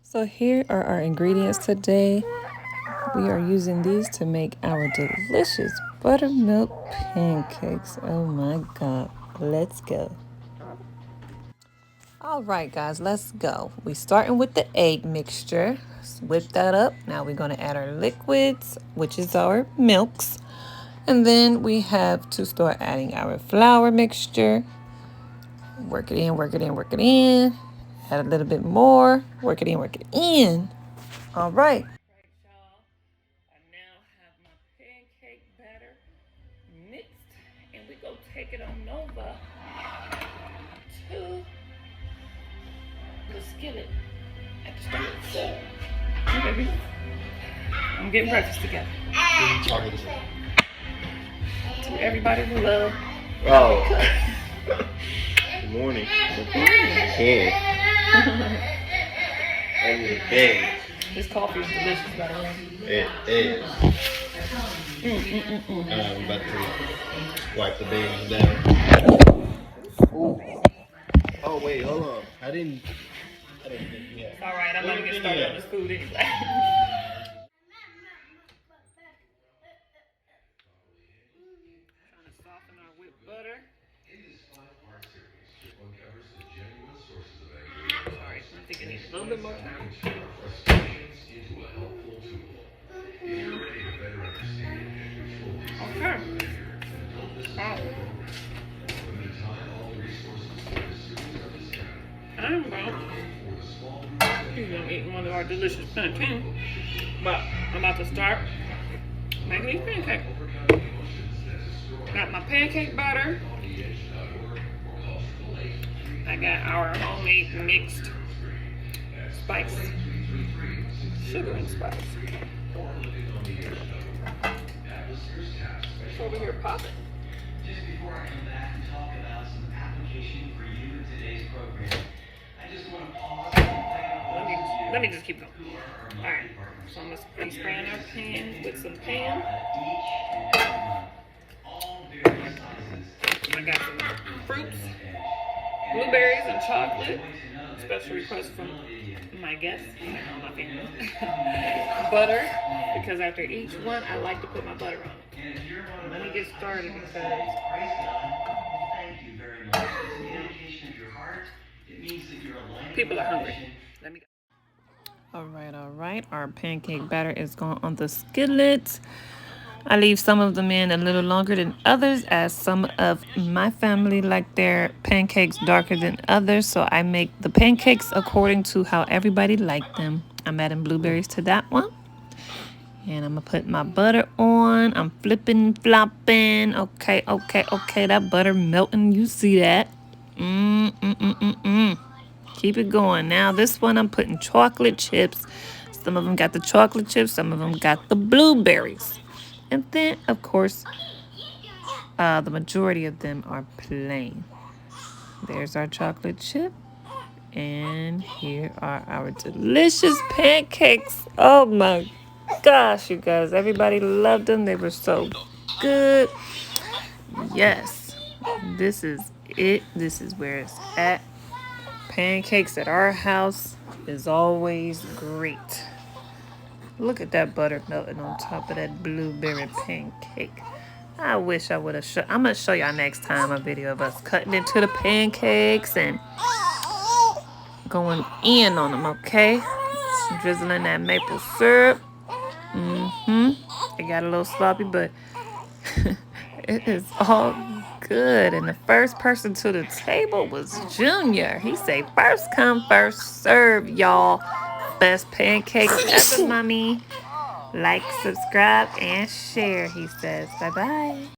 So here are our ingredients today. We are using these to make our delicious buttermilk pancakes. Oh my God, let's go. All right, guys, let's go. We're starting with the egg mixture. Let's whip that up. Now we're going to add our liquids, which is our milks. And then we have to start adding our flour mixture. Work it in, work it in, work it in. Add a little bit more. Work it in, work it in. All right. Y'all. I now have my pancake batter mixed, and we go take it on over to the skillet at the stove. Hey, baby. I'm getting breakfast together. To everybody who love. Oh. Good morning. Good morning. I can't. I need a bag. This coffee is delicious, by the way. It is. I'm about to wipe the bags down. Ooh. Oh wait, hold on. I didn't think yet. It's alright, I'm about to get started on this food anyway. Trying to soften our whipped butter. Sorry, I think I need a little bit more time. Okay. I'm eating one of our delicious pancakes, but I'm about to start making these pancakes. Got my pancake batter. I got our homemade mixed spice, sugar and spice. It's over here popping. Just before I come back and talk about some application for you in today's program, I just want to pause and Let me just keep going. Alright, so I'm going to be spraying our pan with some Pam. I got some fruits, blueberries and chocolate. Special request from my guests, my family. Butter, because after each one I like to put my butter on it. Let me get started because people are hungry. Let me go. All right. Our pancake batter is going on the skillet. I leave some of them in a little longer than others, as some of my family like their pancakes darker than others. So I make the pancakes according to how everybody like them. I'm adding blueberries to that one. And I'm going to put my butter on. I'm flipping, flopping. Okay. That butter melting. You see that? Keep it going. Now, this one I'm putting chocolate chips. Some of them got the chocolate chips. Some of them got the blueberries. And then, of course, the majority of them are plain. There's our chocolate chip. And here are our delicious pancakes. Oh, my gosh, you guys. Everybody loved them. They were so good. Yes, this is it. This is where it's at. Pancakes at our house is always great. Look at that butter melting on top of that blueberry pancake. I wish I would have shown. I'm going to show y'all next time a video of us cutting into the pancakes and going in on them, okay? Drizzling that maple syrup. It got a little sloppy, but it is all good. And the first person to the table was Junior. He said, first come, first serve, y'all. Best pancakes ever, mommy. Like, subscribe, and share, he says. Bye-bye.